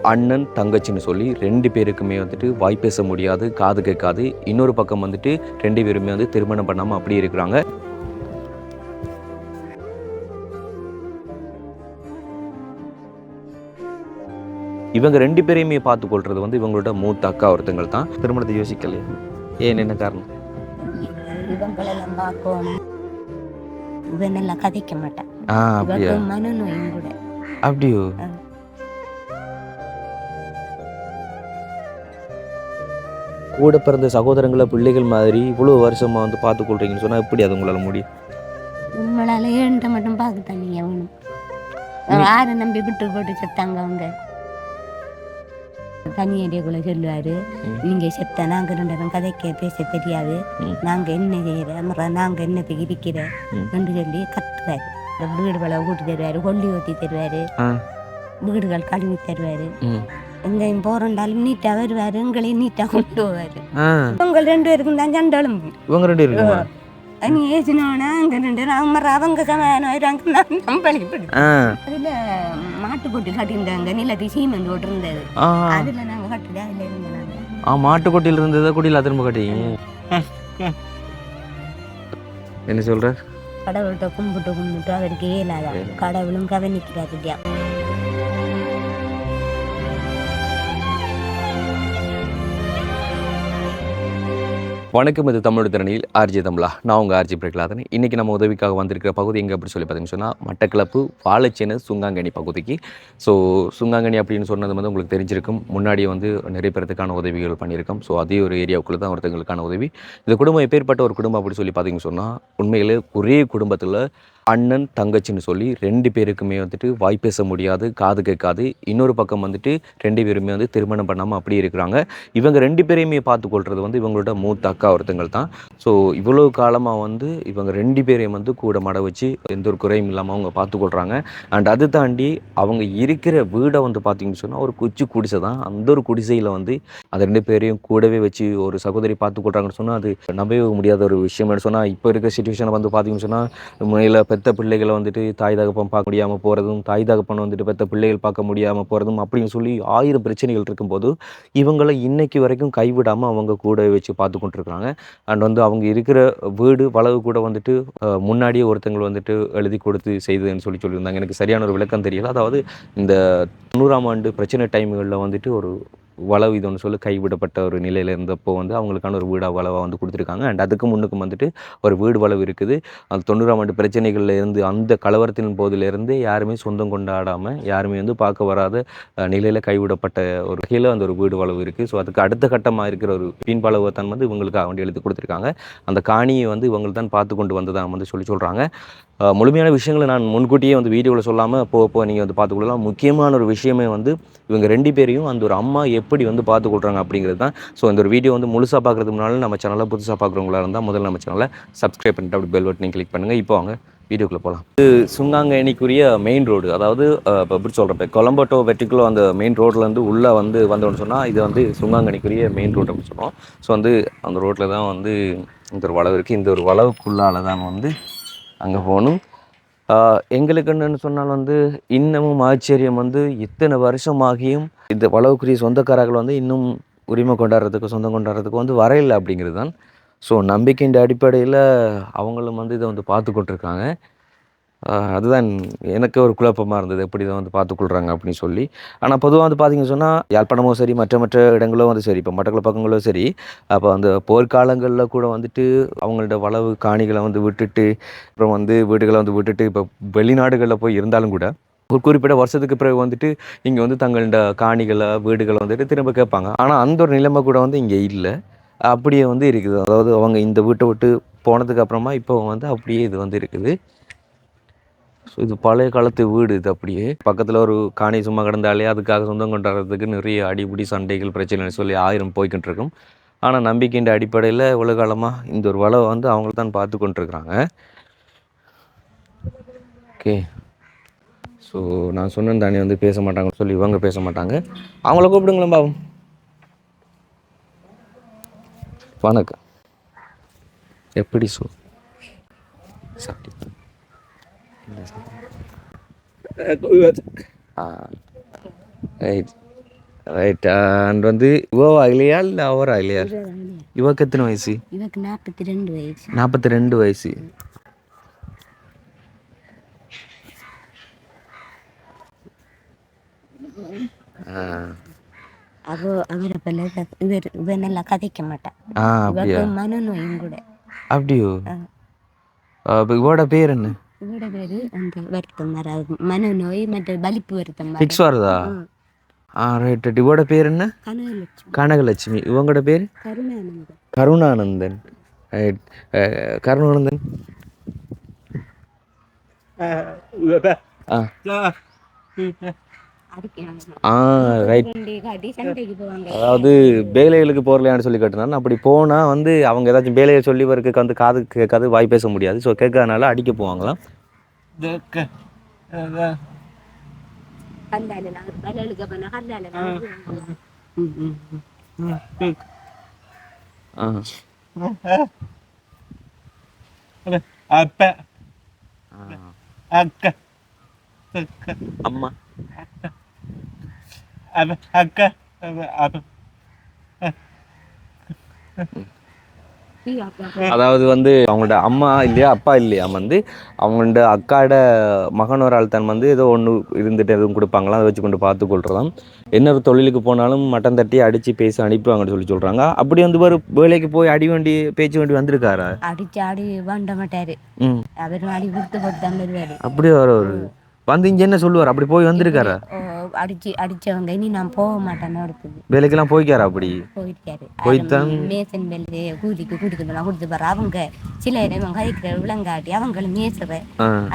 அண்ணன் தங்கச்சின்னு சொல்லி 2 பேருக்குமே வந்துட்டு வாய் பேச முடியாது, காது கேட்காது. இன்னொரு பக்கம் வந்துட்டு 2 பேருமே வந்து திருமணம் பண்ணாமல் அப்படியே இருக்கிறாங்க. இவங்க 2 பேரையுமே பார்த்துக்கொள்றது வந்து இவங்களோட மூத்த அக்கா ஒருத்தங்கள் தான். திருமணத்தை யோசிக்கலையே, ஏன் என்ன காரணம்? இவங்களெல்லாம் பார்க்கணும், இவனெல்லாம் கதைக்க மாட்டேன். அப்படியா? மனநோயும் கூட. அப்படியோ? கூட பிறந்த சகோதரங்களை பிள்ளைகள் மாதிரி இவ்வளோ வருஷமாக வந்து பார்த்துக்கொள்றீங்கன்னு சொன்னால் எப்படி அது உங்களால் முடியும்? உங்களால் ஏன்ட்ட மட்டும் பார்க்கத்தான் நீங்கள் வேணும். யாரை நம்பி விட்டு போட்டு செத்தாங்க அவங்க. தனியடியக்குள்ள சொல்லுவார், நீங்கள் செத்த நாங்கள் 2 பேரும் கதைக்க பேச தெரியாது, நாங்கள் என்ன செய்கிறோம், நாங்கள் என்னத்துக்கு இருக்கிறோம் என்று சொல்லி கத்துவார். வீடு பழம் கூட்டி தருவார், கொல்லி ஊற்றி தருவார், வீடுகள் கழுவி தருவார். எங்கேயும் போறண்டாலும் நீட்டா வருவாரு, எங்களையும் நீட்டா கொண்டு போவாரு. உங்க 2 பேருக்கும் தான் சண்டாலும். இவங்க 2 பேருக்கும் நீ ஏசினோன்னா அங்க 2 பேரும் அவங்க சமாதானம் அதுல மாட்டு கொட்டி கட்டியிருந்தாங்க, நிலத்தி சீமெண்ட் போட்டு இருந்தது. அதுல நாங்க கட்டுல அதுல இருந்தாங்க. மாட்டுக்கொட்டியில் இருந்ததை குடியில் திரும்ப கட்டிங்க. என்ன சொல்ற? கடவுள்கிட்ட கும்பிட்டு அவருக்கு ஏலாதா, கடவுளும் கவனிக்கிறாரு. வணக்கம், இது தமிழோட திறனில் ஆர்ஜி தமிழா. நான் உங்கள் ஆர்ஜி பிரகலாதன். இன்றைக்கி நம்ம உதவிக்காக வந்திருக்கிற பகுதி எங்கே அப்படி சொல்லி பார்த்தீங்கன்னு சொன்னால் மட்டக்களப்பு வாழைச்சேனை சுங்காங்கனி பகுதிக்கு. ஸோ சுங்காங்கனி அப்படின்னு சொன்னது வந்து உங்களுக்கு தெரிஞ்சிருக்கும், முன்னாடியே வந்து நிறைய பேருக்கான உதவிகள் பண்ணியிருக்கோம். ஸோ அதே ஒரு ஏரியாவுக்குள்ளே தான் ஒருத்தங்களுக்கான உதவி. இந்த குடும்பம் எப்பேற்பட்ட ஒரு குடும்பம் அப்படி சொல்லி பார்த்தீங்கன்னு சொன்னால், உண்மையிலே ஒரே குடும்பத்தில் அண்ணன் தங்கச்சின்னு சொல்லி 2 பேருக்குமே வந்துட்டு வாய் பேச முடியாது, காது கேட்காது. இன்னொரு பக்கம் வந்துட்டு 2 பேருமே வந்து திருமணம் பண்ணாமல் அப்படியே இருக்கிறாங்க. இவங்க 2 பேரையுமே பார்த்துக்கொள்றது வந்து இவங்களோட மூத்த அக்கா ஒருத்தங்கள் தான். ஸோ இவ்வளோ காலமாக வந்து இவங்க 2 பேரையும் வந்து கூட மட வச்சு எந்த ஒரு குறையும் இல்லாமல் அவங்க பார்த்துக்கொள்கிறாங்க. அண்ட் அது தாண்டி அவங்க இருக்கிற வீடை வந்து பார்த்திங்கன்னு சொன்னால் ஒரு குடிசை தான். அந்த ஒரு குடிசையில் வந்து அந்த 2 பேரையும் கூடவே வச்சு ஒரு சகோதரி பார்த்துக்கொள்கிறாங்கன்னு சொன்னால் அது நம்பவே முடியாத ஒரு விஷயம்னு சொன்னால், இப்போ இருக்கிற சிச்சுவேஷனை வந்து பார்த்திங்கன்னு சொன்னால் முறையில் பெற்ற பிள்ளைகளை வந்துட்டு தாய் தகப்பன் பார்க்க முடியாமல் போகிறதும், தாய் தகப்பன் வந்துட்டு பெற்ற பிள்ளைகள் பார்க்க முடியாமல் போகிறதும் அப்படின்னு சொல்லி 1000 பிரச்சனைகள் இருக்கும்போது இவங்களை இன்னைக்கு வரைக்கும் கைவிடாமல் அவங்க கூட வச்சு பார்த்து கொண்டிருக்கிறாங்க. அண்ட் வந்து அவங்க இருக்கிற வீடு வளவு கூட வந்துட்டு முன்னாடியே ஒருத்தங்கள் வந்துட்டு எழுதி கொடுத்து செய்ததுன்னு சொல்லியிருந்தாங்க. எனக்கு சரியான ஒரு விளக்கம் தெரியல. அதாவது இந்த 90ஆம் ஆண்டு பிரச்சனை டைம்களில் வந்துட்டு ஒரு வளவு இது ஒன்று சொல்லி கைவிடப்பட்ட ஒரு நிலையில் இருந்தப்போ வந்து அவங்களுக்கான ஒரு வீடாக வளவாக வந்து கொடுத்துருக்காங்க. அண்ட் அதுக்கு முன்னுக்கும் வந்துட்டு ஒரு வீடு வளவு இருக்குது. அந்த 90ஆம் ஆண்டு பிரச்சனைகளில் இருந்து அந்த கலவரத்தின் போதிலிருந்து யாருமே சொந்தம் கொண்டாடாமல் யாருமே வந்து பார்க்க வராத நிலையில் கைவிடப்பட்ட ஒரு வகையில் அந்த ஒரு வீடு வளவு இருக்குது. ஸோ அதுக்கு அடுத்த கட்டமாக இருக்கிற ஒரு பின்பளவை தான் வந்து இவங்களுக்காக வேண்டி எழுதி கொடுத்துருக்காங்க. அந்த காணியை வந்து இவங்க தான் பார்த்து கொண்டு வந்ததாக வந்து சொல்கிறாங்க. முழுமையான விஷயங்களை நான் முன்கூட்டியே வந்து வீடியோவில் சொல்லாமல் போக நீங்கள் வந்து பார்த்துக்கொள்ளலாம். முக்கியமான ஒரு விஷயமே வந்து இவங்க 2 பேரையும் அந்த ஒரு அம்மா எப்படி வந்து பார்த்துக்கொள்கிறாங்க அப்படிங்கிறது தான். ஸோ இந்த ஒரு வீடியோ வந்து முழுசாக பார்க்குறதுக்கு முன்னால் நம்ம சேனலை புதுசாக பார்க்குறவங்களா இருந்தால் முதல்ல நம்ம சேனலை சப்ஸ்கிரைப் பண்ணிட்டு அப்படி பெல் பட்டனையும் கிளிக் பண்ணுங்கள். இப்போ வாங்க வீடியோக்குள்ளே போகலாம். இது சுங்காங்கனிக்குரிய மெயின் ரோடு. அதாவது இப்போ எப்படி சொல்கிறேன், கொலம்பட்டோ வெட்டிக்குள்ளே அந்த மெயின் ரோட்லேருந்து உள்ளே வந்து வந்தோன்னு சொன்னால் இது வந்து சுங்காங்கனிக்குரிய மெயின் ரோடு அப்படின்னு சொல்லுவோம். ஸோ வந்து அந்த ரோட்டில் தான் வந்து இந்த ஒரு வளவு இருக்குது. இந்த ஒரு வளவுக்குள்ளால் தான் வந்து அங்கே போகணும். எங்களுக்கு என்னென்னு சொன்னால் வந்து இன்னமும் ஆச்சரியம் வந்து இத்தனை வருஷமாகியும் இந்த வளவுக்குரிய சொந்தக்காரர்கள் வந்து இன்னும் உரிமை கொண்டாடுறதுக்கு சொந்தம் கொண்டாடுறதுக்கு வந்து வரையில்லை அப்படிங்கிறது தான். ஸோ நம்பிக்கையின் அடிப்படையில் அவங்களும் வந்து இதை வந்து பார்த்து கொண்டிருக்காங்க. அதுதான் எனக்கு ஒரு குழப்பமாக இருந்தது, எப்படி இதை வந்து பார்த்துக்கொள்கிறாங்க அப்படின்னு சொல்லி. ஆனால் பொதுவாக வந்து பார்த்திங்கன்னு சொன்னால் யாழ்ப்பாணமும் சரி மற்ற இடங்களும் வந்து சரி, இப்போ மட்டக்களப்பு பக்கங்களும் சரி, அப்போ அந்த போர்க்காலங்களில் கூட வந்துட்டு அவங்களோட வளவு காணிகளை வந்து விட்டுட்டு அப்புறம் வந்து வீடுகளை வந்து விட்டுட்டு இப்போ வெளிநாடுகளில் போய் இருந்தாலும் கூட ஒரு குறிப்பிட்ட வருஷத்துக்கு பிறகு வந்துட்டு இங்கே வந்து தங்களோட காணிகளை வீடுகளை வந்துட்டு திரும்ப கேட்பாங்க. ஆனால் அந்த ஒரு நிலைமை கூட வந்து இங்கே இல்லை, அப்படியே வந்து இருக்குது. அதாவது அவங்க இந்த வீட்டை விட்டு போனதுக்கு அப்புறமா இப்போ வந்து அப்படியே இது வந்து இருக்குது. ஸோ இது பழைய காலத்து வீடு. இது அப்படியே பக்கத்தில் ஒரு காணி சும்மா கிடந்தாலே அதுக்காக சொந்தம் கொண்டாடுறதுக்கு நிறைய அடிப்படி சண்டைகள் பிரச்சனைன்னு சொல்லி 1000 போய்கிட்டு இருக்கும். ஆனால் நம்பிக்கைன்ற அடிப்படையில் இவ்வளோ காலமாக இந்த ஒரு வளவை வந்து அவங்கள தான் பார்த்து கொண்டிருக்கிறாங்க. ஓகே, ஸோ நான் சொன்னேன் தானே வந்து பேச மாட்டாங்கன்னு சொல்லி இவங்க பேச மாட்டாங்க. அவங்கள கூப்பிடுங்களேன் பாவம். வணக்கம், எப்படி சாப்பிட்டு ரைட் ரைட். அண்ட் வந்து இவவா இல்லையா இல்லை அவரா இல்லையா? இவக்கு எத்தனை வயசு? இவக்கு 42 வயசு. 42 வயசு. அவரை போல இவர் நல்லா கதைக்க மாட்டான். அப்படியா? மனநோயும் கூட. அப்படியோ? இவோட பேர் என்ன? இவரோட பேரு அந்த வருத்தம் வராது, மனநோய் மற்ற வலிப்பு வருத்தம் ஃபிக்ஸ் வருதா? Right right. இவோட பேர் என்ன? கனகலட்சுமி. கனகலட்சுமி. இவங்களோட பேர் கருணானந்தன். கருணானந்தன். ரைட். கருணானந்தன். ரைட். அதாவது வேலைகளுக்கு போகலையான்னு சொல்லி கேட்டுனான். அப்படி போனால் வந்து அவங்க ஏதாச்சும் வேலையை சொல்லி வரைக்கும் வந்து காது கேட்காது, வாய் பேச முடியாது. ஸோ கேட்காதனால அடிக்க போவாங்களாம். அம்மா அதாவது வந்து அவங்களோட அம்மா இல்லையா அப்பா இல்லையா வந்து அவங்களோட அக்காட மகன் ஒரு ஆள் தான் வந்து ஏதோ ஒன்று இருந்துட்டு எதுவும் கொடுப்பாங்களாம், அதை வச்சு கொண்டு பார்த்து கொள்றதாம். என்ன ஒரு தொழிலுக்கு போனாலும் மட்டன் தட்டி அடித்து பேசி அனுப்புவாங்கன்னு சொல்லி சொல்கிறாங்க. அப்படி வந்து ஒரு வேலைக்கு போய் அடி வண்டி பேச்சு வண்டி வந்திருக்காரா? அடிச்சு ஆடி வாண்ட மாட்டாரு. அவர் அடி கொடுத்து போட்டு தான் வருவாரு. அப்படியே வர ஒரு வந்து இங்கே என்ன சொல்லுவார்? அப்படி போய் வந்திருக்காரா? அடிச்சவங்க இனி நான் போக மாட்டேன்னு இருக்குது. வேலைக்கெல்லாம் போய்க்காரா? அப்படி போயிருக்காரு. போய்த்தான் மேசன் வேலை கூலிக்கு கொடுத்துலாம் கொடுத்து பாரு. அவங்க சில இடம் கதைக்கிற விலங்காட்டி அவங்களும் மேசுற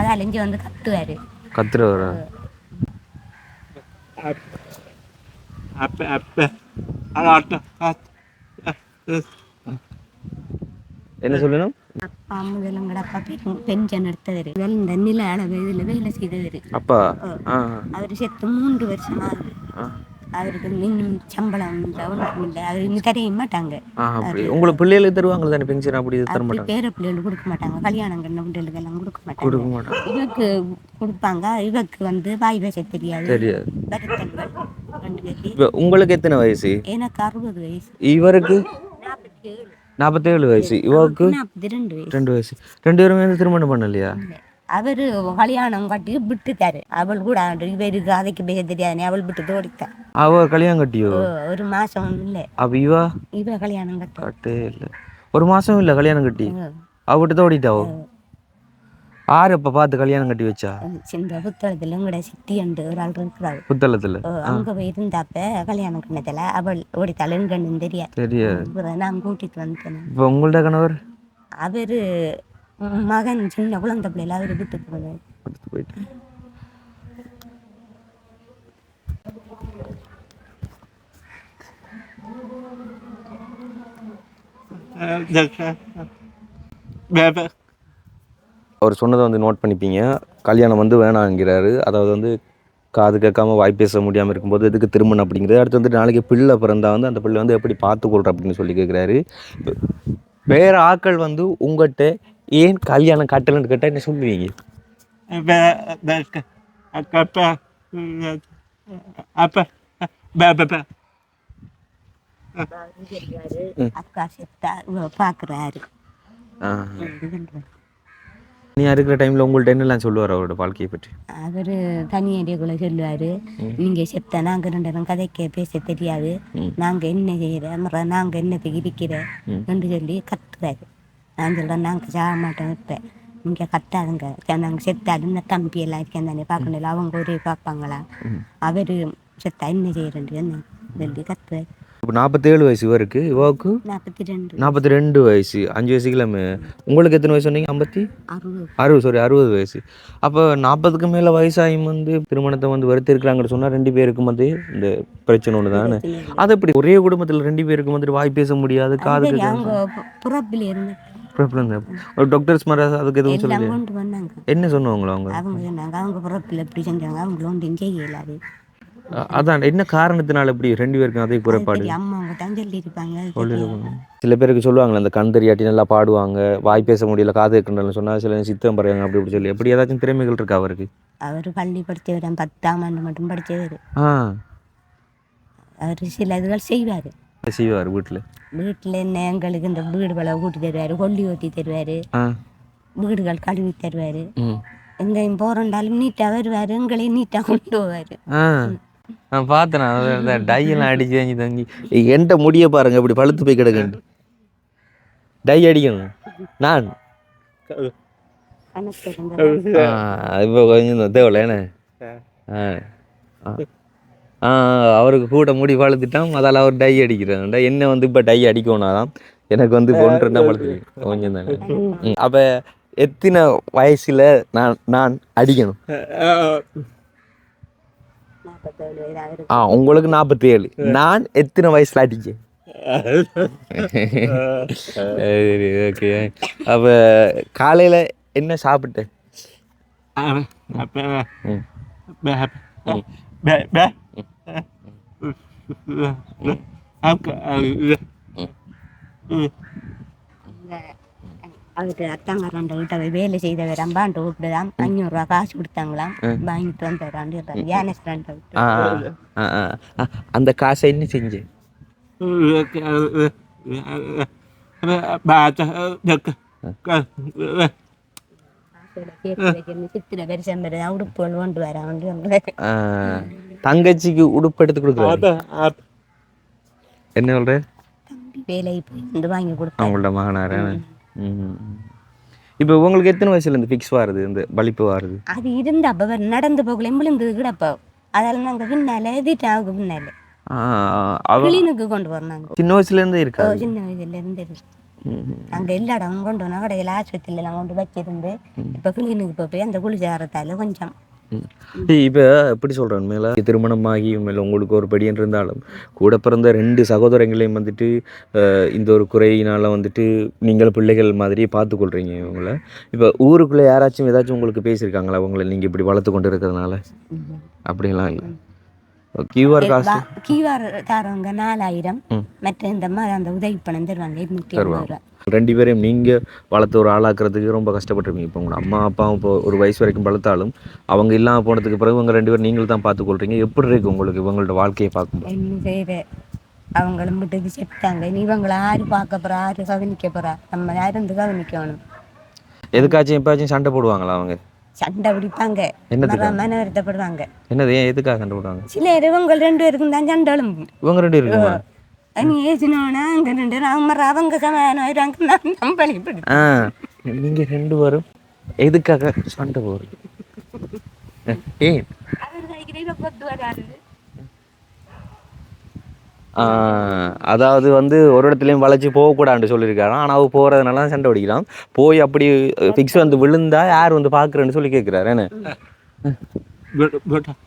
அதால இங்க வந்து கத்துவாரு. கத்துறவரா? என்ன சொல்லணும்? அப்பா முதலங்கட அப்பா பென்ஷன் எடுத்தவர். இந்த நில அளவு இதுல வேலை செய்தவர். அப்பா அவரு செத்து 3 வருஷம் ஆகுது. அவருக்கு இன்னும் சம்பளம் ஒன்றும் இல்லை. அவரு இன்னும் தரைய மாட்டாங்க. உங்களுக்கு பிள்ளைகளுக்கு தருவாங்க தானே பென்ஷன்? அப்படி தர மாட்டாங்க. பேர பிள்ளைகளுக்கு கொடுக்க மாட்டாங்க. கல்யாணம் கண்ண பிள்ளைகளுக்கு எல்லாம் கொடுக்க மாட்டாங்க. இவக்கு கொடுப்பாங்க. இவக்கு வந்து வாய் பேச தெரியாது. உங்களுக்கு எத்தனை வயசு? எனக்கு 60 வயசு. இவருக்கு 47 வயசு. இவருக்கு 42 வயசு. 2 பேரும் திருமணம் பண்ணலையா? அவரு கல்யாணம் கட்டி விட்டுட்டாரு. அவள் கூட இவருக்கு அதைக்கு பேச தெரியாது. அவள் விட்டு தோடித்தான். அவ கல்யாணம் கட்டியோ? 1 மாசம் இல்ல. அப்ப இவ கல்யாணம் கட்டே இல்ல. 1 மாசம் இல்ல கல்யாணம் கட்டி அவ விட்டு தோடிட்டாவோ? ஆறு அப்ப பார்த்து கல்யாணம் கட்டி வச்சா? இந்த புத்தளத்துல உங்களோட சித்தி என்று ஒரு ஆள் இருக்கிறாள். புத்தளத்துல அங்க போய் இருந்தாப்ப கல்யாணம் பண்ணதுல அவள் ஓடித்தாளுன்னு கண்ணு தெரியாது. நான் கூட்டிட்டு வந்துட்டேன். இப்ப உங்களோட கணவர்? அவரு மகன் சின்ன குழந்தை பிள்ளைல அவரு விட்டுட்டு போயிட்டு. அவர் சொன்னதை வந்து நோட் பண்ணிப்பீங்க. கல்யாணம் வந்து வேணாங்கிறாரு. அதாவது வந்து காது கேட்காம வாய் பேச முடியாமல் இருக்கும்போது எதுக்கு திருமணம் அப்படிங்கிறது. அடுத்து வந்து நாளைக்கு பிள்ளை பிறந்தா வந்து அந்த பிள்ளை வந்து எப்படி பார்த்துக்கொள்ற அப்படின்னு சொல்லி கேட்குறாரு. வேற ஆட்கள் வந்து உங்கள்கிட்ட ஏன் கல்யாணம் கட்டலன்னு கேட்டால் என்ன சொல்லுவீங்க? அக்கா செத்தா பார்க்குறாரு. நீ இருக்கிற டைம்ல உங்கள்ட்ட என்னெல்லாம் சொல்லுவார் அவரோட வாழ்க்கையை பற்றி? அவர் தனியடிக்குள்ள சொல்லுவார். நீங்கள் செத்த நாங்கள் 2 பேரும் கதைக்க பேச தெரியாது. நாங்கள் என்ன செய்கிறோம், நாங்கள் என்னத்துக்கு இருக்கிறோம் என்று சொல்லி கத்துறாரு. நான் சொல்கிறேன் நாங்கள் சாக மாட்டோம். இப்போ நீங்கள் கத்தாதுங்க. நாங்கள் செத்தாலும் இந்த தம்பி எல்லாம் இருக்கேன் தானே பார்க்கணும். அவங்க ஒரே பார்ப்பாங்களா? அவர் செத்தா என்ன செய்கிறேன்னு சொல்லி கத்துவார். இப்போ 47 வயசு இவருக்கு. இவாவுக்கு 42 வயசு. 5 வயசு கிழமை. உங்களுக்கு எத்தனை வயசு சொன்னீங்க? 60 வயசு. அப்போ 40க்கு மேலே வயசாயும் வந்து திருமணத்தை வந்து வருத்தி இருக்கிறாங்கன்னு சொன்னால் 2 பேருக்கும் வந்து இந்த பிரச்சனை ஒன்று தானே. அது எப்படி ஒரே குடும்பத்தில் 2 பேருக்கும் வந்து வாய் பேச முடியாது? காது டாக்டர்ஸ் மாதிரி அதுக்கு எதுவும் சொல்லுங்க. என்ன சொன்னவங்களா அவங்க? அவங்க பிறப்பில் எப்படி செஞ்சாங்க. அவங்களும் செய்யலாது. அதான் என்ன காரணத்தினால இப்படி 2 பேருக்கும் அதே குறைபாடு? அம்மா அவங்க தான் சொல்லியிருப்பாங்க. சில பேருக்கு சொல்லுவாங்களே அந்த கண் தெரியாட்டி நல்லா பாடுவாங்க, வாய் பேச முடியல, காது கேட்கணும்னு சொன்னா சில சித்திரம் பறையாங்க அப்படி இப்படி சொல்லி. எப்படி ஏதாச்சும் திறமைகள் இருக்கா அவருக்கு? அவர் பள்ளி படித்தவர் 10ஆம் ஆண்டு மட்டும் படித்தவர். ஆ அவர் சில இதுகள் செய்வார். செய்வார் வீட்டில். வீட்டில் என்ன எங்களுக்கு இந்த வீடு வளவு கூட்டி தருவார், கொல்லி ஊற்றி தருவார், வீடுகள் கழுவி தருவார். எங்கேயும் போகிறோண்டாலும் நீட்டாக வருவார், எங்களையும் நீட்டாக கொண்டு போவார். நான் பார்த்தேன் டையெல்லாம் அடிச்சு தங்கி தங்கி என்கிட்ட முடிய பாருங்க இப்படி பழுத்து போய் கிடக்கு. டை அடிக்கணும் நான் இப்போ கொஞ்சம் தேவையில்ல என்ன அவருக்கு கூட முடி வளர்த்துட்டான், அதால் அவர் டை அடிக்கிறாங்க. என்ன வந்து இப்போ டை அடிக்கணும்னாதான் எனக்கு வந்து ஒன்று வளர்த்து கொஞ்சம் தானே. அப்போ எத்தனை வயசில் நான் அடிக்கணும்? உங்களுக்கு 47. நான் எத்தனை வயசில் அடிக்க? சரி ஓகே. அப்போ காலையில் என்ன சாப்பிட்டேன்? அவருக்கு அத்தாங்காரண்ட வீட்டை வேலை செய்தவர் அம்பாண்டு கூப்பிட்டுதான் 500 ரூபா காசு கொடுத்தாங்களாம், வாங்கிட்டு வந்தவராண்டு யானஸ்டாண்ட விட்டு. அந்த காசை என்ன செஞ்சு? சித்திர பெருசம் உடுப்புகள் கொண்டு வர தங்கச்சிக்கு உடுப்பு எடுத்து கொடுக்குறாரு. என்ன சொல்ற? வேலை போய் வாங்கி கொடுத்தேன் அவங்களோட மகனார. இப்போ உங்களுக்கு எத்தனை வயசுல இந்த ஃபிக்ஸ் வருது, இந்த வலிப்பு வருது? அது இருந்த அப்போ நடந்து போகல விழுந்தது கிடப்போ அதெல்லாம் நாங்கள் பின்னால எதிர்த்தாவுக்கு பின்னால கிளினுக்கு கொண்டு போனாங்க. சின்ன வயசுல இருந்தே இருக்கா? சின்ன வயசுல இருந்து அங்கே எல்லா இடமும் கொண்டு போனால் கடையில் ஆஸ்பத்திரியில் எல்லாம் கொண்டு வச்சிருந்து இப்போ கிளினுக்கு போய் அந்த குளிச்சாரத்தால கொஞ்சம் இப்போ எப்படி சொல்கிறேன், மேலே திருமணமாகி மேலே உங்களுக்கு ஒரு படியன் இருந்தாலும் கூட பிறந்த 2 சகோதரங்களையும் வந்துட்டு இந்த ஒரு குறையினால் வந்துட்டு நீங்கள் பிள்ளைகள் மாதிரி பார்த்துக்கொள்கிறீங்க இவங்கள. இப்போ ஊருக்குள்ளே யாராச்சும் ஏதாச்சும் உங்களுக்கு பேசியிருக்காங்களா அவங்கள நீங்கள் இப்படி வளர்த்து கொண்டு இருக்கிறதுனால? அப்படிலாம் இல்லை. கியூஆர் காசு கியூஆர் தரவங்க 4000, மற்ற இந்த மாதிரி அந்த உதவி பணம் தருவாங்க 250 ரூபா. 2 பேரையும் நீங்கள் வளர்த்து ஒரு ஆளாக்குறதுக்கு ரொம்ப கஷ்டப்பட்டுருப்பீங்க. இப்போ உங்கள் அம்மா அப்பாவும் இப்போ ஒரு வயசு வரைக்கும் வளர்த்தாலும் அவங்க இல்லாமல் போனதுக்கு பிறகு இவங்க 2 பேரும் நீங்கள் தான் பார்த்துக்கொள்கிறீங்க. எப்படி இருக்கு உங்களுக்கு இவங்களோட வாழ்க்கையை பார்க்கும்போது? என்ன செய்யுது, அவங்களும் விட்டுக்கு செத்தாங்க, நீ இவங்களை யாரு பார்க்க போகிறா, யாரு கவனிக்க போகிறா, நம்ம யாரும் கவனிக்கணும். எதுக்காச்சும் எப்பாச்சும் சண்டை போடுவாங்களா அவங்க? சண்டை பிடிப்பாங்க, மன வருத்தப்படுவாங்க. என்னது, ஏன் எதுக்காக சண்டை போடுவாங்க? சில இவங்க 2 பேருக்கும் தான் சண்டை எழும்பும். இவங்க 2 பேருக்கும் நீ ஏசினோன்னா அங்கே 2 அவங்க சமாதானம் நான் நம்பளிப்படி. நீங்கள் 2 பேரும் எதுக்காக சண்டை போடுறீங்க? ஏன்? அதாவது வந்து ஒரு இடத்துலையும் வளைச்சி போகக்கூடாதுன்னு சொல்லியிருக்காராம். ஆனால் அவ போகிறதுனால சண்டை பிடிக்கிறான். போய் அப்படி ஃபிக்ஸ் வந்து விழுந்தா யார் வந்து பார்க்குறேன்னு சொல்லி கேட்குறாரு. என்ன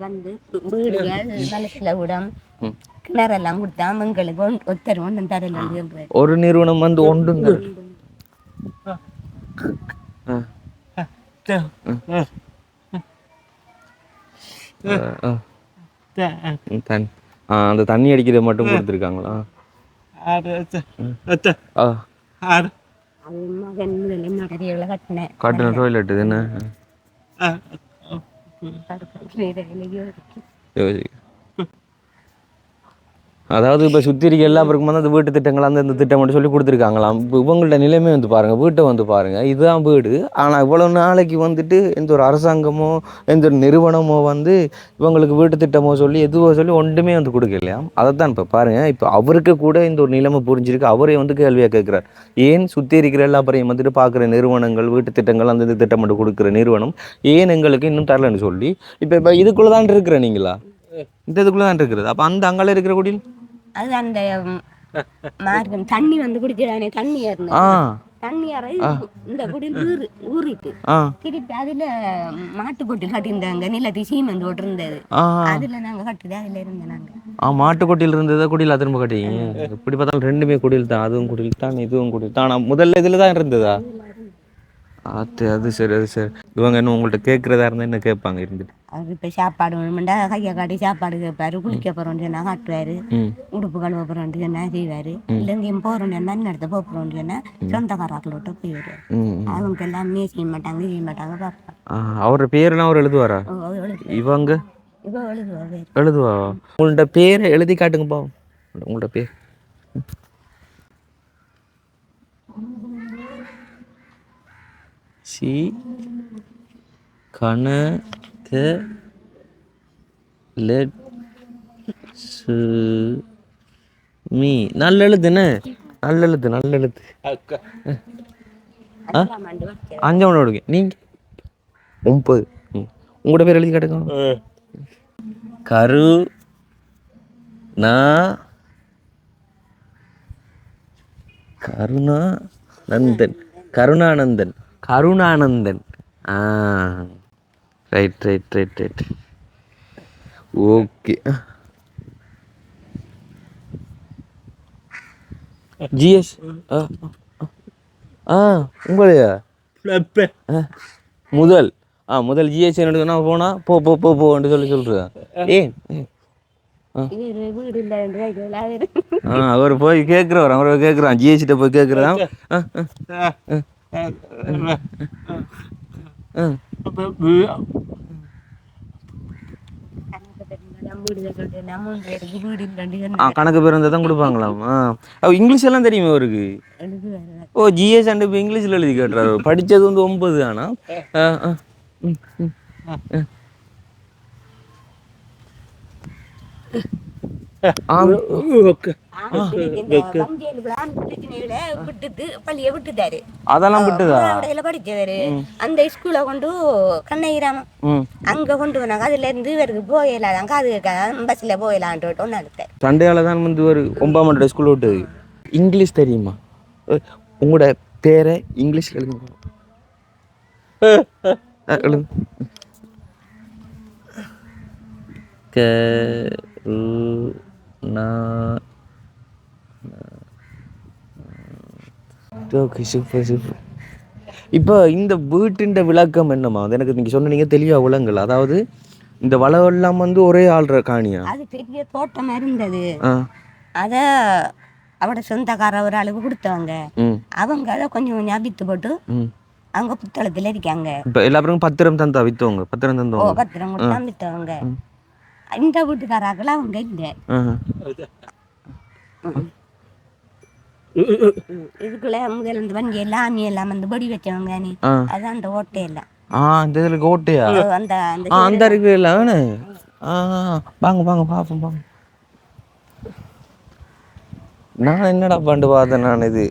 வந்து வீடுகள் வளர்ச்சியில் விடம் கிணறெல்லாம் கொடுத்தா எங்களுக்கு ஒருத்தர் ஒன்றும் தரல. ஒரு நிறுவனம் வந்து ஒன்றுங்க அந்த தண்ணி அடிக்கிறது மட்டும் கொடுத்துருக்காங்களா? கட்டின டாய்லெட் இது என்ன? அதாவது இப்போ சுற்றி இருக்க எல்லா பேருக்கும் வந்து அந்த வீட்டு திட்டங்கள் அந்த திட்டம் மட்டும் சொல்லி கொடுத்துருக்காங்களாம். இப்போ இவங்கள்ட்ட நிலைமை வந்து பாருங்கள், வீட்டை வந்து பாருங்கள், இதுதான் வீடு. ஆனால் இவ்வளோ நாளைக்கு வந்துட்டு எந்த ஒரு அரசாங்கமோ எந்த ஒரு நிறுவனமோ வந்து இவங்களுக்கு வீட்டு திட்டமோ சொல்லி எதுவோ சொல்லி ஒன்றுமே வந்து கொடுக்கலையாம். அதை தான் இப்போ பாருங்கள், இப்போ அவருக்கு கூட இந்த ஒரு நிலைமை புரிஞ்சிருக்கு. அவரே வந்து கேள்வியாக கேட்குறார், ஏன் சுற்றி இருக்கிற எல்லா பேரையும் வந்துட்டு பார்க்குற நிறுவனங்கள் வீட்டு திட்டங்கள் அந்த திட்டம் மட்டும் கொடுக்குற நிறுவனம் ஏன் எங்களுக்கு இன்னும் தரலன்னு சொல்லி இப்போ இதுக்குள்ளே தான் இருக்கிற நீங்களா? இந்த இதுக்குள்ளே தான் இருக்கிறது. அப்போ அந்த அங்கால இருக்கிற குடியில் அது அந்த மார்க்கம் தண்ணி வந்து குடிக்கிறானே தண்ணி தண்ணி இந்த குடியில் ஊறிட்டு திருப்பி அதுல மாட்டு கொட்டில் கட்டியிருந்தாங்க, நிலத்தி சீமெண்ட் போட்டு இருந்தது, அதுல நாங்க கட்டுது அதுல இருந்தோம் நாங்க. மாட்டுக்கொட்டியில் இருந்ததா குடியில் திரும்ப கட்டிங்க? இப்படி பார்த்தாலும் ரெண்டுமே குடியில் தான், அதுவும் குடியில் தான் இதுவும் குடியில் தான். ஆனால் முதல்ல இதில் தான் இருந்ததா? அது சரி அது சரி. இவங்க என்ன உங்கள்கிட்ட கேட்குறதா இருந்தால் என்ன கேட்பாங்க இருந்துட்டு? அவர் இப்போ சாப்பாடு வேணுமெண்டா கையை காட்டி சாப்பாடு கேட்பாரு, குளிக்க போகிறோன்னு சொன்னால் காட்டுவார், உடுப்பு கழுவ போகிறோன்னு சொன்னால் செய்வார், இல்லை எங்கேயும் போகிறோன்னு சொன்னால் நடத்த போகிறோன்னு சொன்னால் சொந்தக்காரர்களோட்ட போயிடுவார். அவங்க எல்லாமே செய்ய மாட்டாங்க பார்ப்போம். அவரோட பேரெல்லாம் அவர் எழுதுவாரா? இவங்க எழுதுவா? உங்களோட பேரை எழுதி காட்டுங்கப்பா. உங்களோட பேர் சி கணக்க லெட் மீ. நல்ல எழுத்துன்னு, நல்ல எழுத்து நல்ல எழுத்து. 5ஆம் ஆண்டு நீங்க 9. உங்களோட பேர் எழுதி காட்டுங்க. Karunanandan. Karunanandan. Right right right right. Okay. GS உங்களையா முதல் ஜிஎஸ் என்ன போனா போன்னு சொல்றேன். அவர் போய் கேட்கிறவர், அவரை கேட்கிறான், ஜிஎஸ்கிட்ட போய் கேட்கிறதான். கணக்கு பேர் இருந்தால் தான் கொடுப்பாங்களாம். இங்கிலீஷ் எல்லாம் தெரியுமே அவருக்கு? ஜிஎஸ் அண்ட் இப்போ இங்கிலீஷில் எழுதி கேட்டுறாரு. படித்தது வந்து 9 ஆனால் அதெல்லாம் விட்டுதா? படிச்சவரு அந்த ஸ்கூல கொண்டு கண்ணகிராமம் அங்க கொண்டு வந்தாங்க. அதுல இருந்து இவருக்கு போயிடலாம், காது பஸ்ல போயிடலான்ட்டு ஒன்னு எடுத்தேன். சண்டையால தான் வந்து ஒரு 9ஆம் ஆண்டு ஸ்கூல் விட்டு. இங்கிலீஷ் தெரியுமா? உங்களோட பேரை இங்கிலீஷ்ல எழுதுங்க. இப்போ இந்த வீட்டின் விளக்கம் என்னமா? அது எனக்கு நீங்க சொன்னீங்க தெளிவா விளங்கல. அதாவது இந்த வளவெல்லாம் வந்து ஒரே ஆள்ற காணியா? அது பெரிய தோட்டம் இருந்தது, அத அவட சொந்தக்கார ஒரு ஆளுக்கு கொடுத்தவங்க. அவங்க அதை கொஞ்சம் கொஞ்சம் வித்து போட்டு அவங்க புத்தளத்துல இருக்காங்க. இப்ப எல்லாருக்கும் பத்திரம் தந்தா வித்தவங்க? பத்திரம் தந்தவங்க, பத்திரம் கொடுத்தா வித்தவங்க. இந்த வீட்டுக்காராக்கள் அவங்க இல்லை. இதுக்குள்ள முதல்ல இந்த வண்டி எல்லாம் ஆமி எல்லாம் வந்து படி வச்சவங்க, நீ அதான் அந்த ஓட்டை எல்லாம். அந்த இதுல ஓட்டையா? அந்த இருக்கு இல்ல. வாங்க வாங்க பாப்போம் பாப்போம். நான் என்னடா பண்டு பார்த்தேன் நான் இது.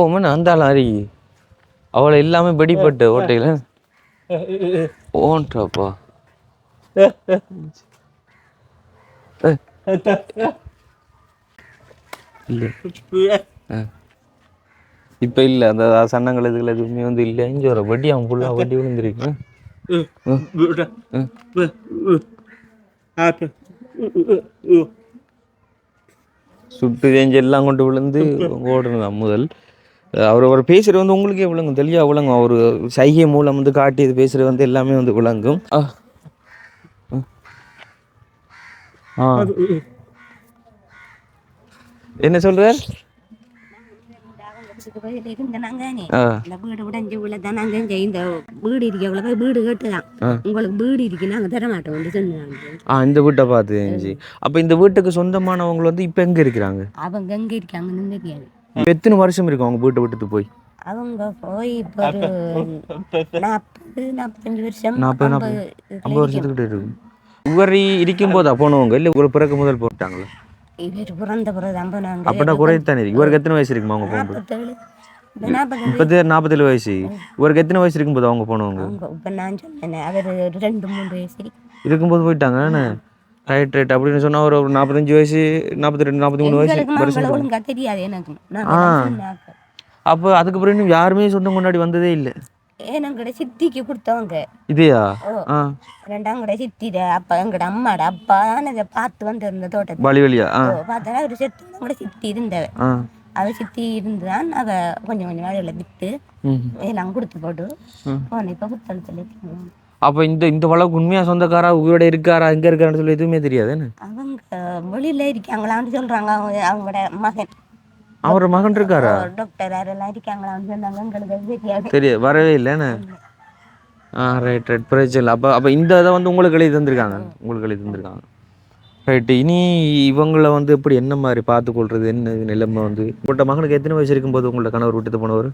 ஓமன் அந்த ஆள் அறி அவளை இல்லாம வெடிப்பட்டு ஓட்டையில ஓன்றாப்பா. இப்ப இல்ல அந்த சன்னங்கள் இதுல எதுவுமே வந்து இல்லை. இங்க வர வட்டி அவன் ஃபுல்லா வட்டி விழுந்துருக்கு. சுட்டு தேஞ்சு எல்லாம் கொண்டு விழுந்து ஓடுனதான் முதல். அவர் பேசுறது வந்து உங்களுக்கே விளங்கும், தெளிவா விளங்கும். அவர் சைகை மூலம் வந்து காட்டி இது பேசுறது வந்து எல்லாமே வந்து விளங்கும். என்ன சொல்ற? இந்த வீட்டை பார்த்து. அப்ப இந்த வீட்டுக்கு சொந்தமானவங்க வந்து இப்ப எங்க இருக்கிறாங்க? அவங்க எங்க இருக்காங்கன்னு தெரியாது. எத்தனை வருஷம் இருக்கும் அவங்க வீட்டை விட்டுட்டு போய்? அவங்க போய் இப்போ 40-45 வருஷம், 50 வருஷத்துக்கிட்ட இருக்கும். இவர் இருக்கும் போதா போனவங்க இல்ல ஒரு பிறகு முதல் போட்டாங்களா? இவர் பிறந்த பிறகுதான் போனாங்க. அப்படா குறைத்தானே இருக்கு. இவருக்கு எத்தனை வயசு இருக்குமா அவங்க போகும்போது? 47 வயசு. இவருக்கு எத்தனை வயசு இருக்கும்போது அவங்க போனவங்க? இப்ப நான் சொன்னேன் அவர் 2-3 வயசு இருக்கும்போது போயிட்டாங்க. ரைட் ரைட் அப்படின்னு சொன்னால் ஒரு 45 வயசு 42 43 வயசு எங்களுக்கு வருஷம் மங்களை இருக்கும். ஒழுங்கா தெரியாது எனக்கு ஆ நாங்கள் அப்போ அதுக்கப்புறம் இன்னும் யாருமே சொந்தம் கொண்டாடி வந்ததே இல்லை. எங்கட சித்திக்கு கொடுத்தவங்க. இதையா? ஓ ஆ ரெண்டாங்கட சித்திட அப்பா எங்கட அம்மாட அப்பா அதை பார்த்து வந்து இருந்த தோட்டத்தை. வழி வழியா? ஆ ஓ பார்த்தா ஒரு செத்து கூட சித்தி இருந்தவ. ஆ அவ சித்தி இருந்துதான் அவ கொஞ்சம் கொஞ்சம் வேலையில விட்டு எல்லாம் கொடுத்து போட்டு போன இப்போ புத்தளத்தில். அப்போ இந்த இந்த வளவுக்கு உண்மையாக சொந்தக்காரா உயிரோட இருக்காரா எங்கே இருக்காருன்னு சொல்லி எதுவுமே தெரியாது என்ன? அவங்க வெளியில இருக்காங்களான்னு சொல்றாங்க. அவங்களோட மகன் அவர் மகன் இருக்காரா? டாக்டர் யாரெல்லாம் இருக்காங்களான்னு சொன்னாங்க. எங்களுக்கு தெரியாது. தெரியாது, வரவே இல்லைன்னு. ரைட் ரைட் பிரச்சனை இல்லை. அப்போ இந்த இதை வந்து உங்களுக்கு எழுதி தந்திருக்காங்க, உங்களுக்கு எழுதி தந்திருக்காங்க. ரைட்டு. இனி இவங்களை வந்து எப்படி என்ன மாதிரி பார்த்துக்கொள்றது என்ன நிலைமை வந்து உங்கள்கிட்ட மகனுக்கு எத்தனை வயசு இருக்கும்போது உங்கள்ட்ட கணவர் விட்டுட்டு போனவர்?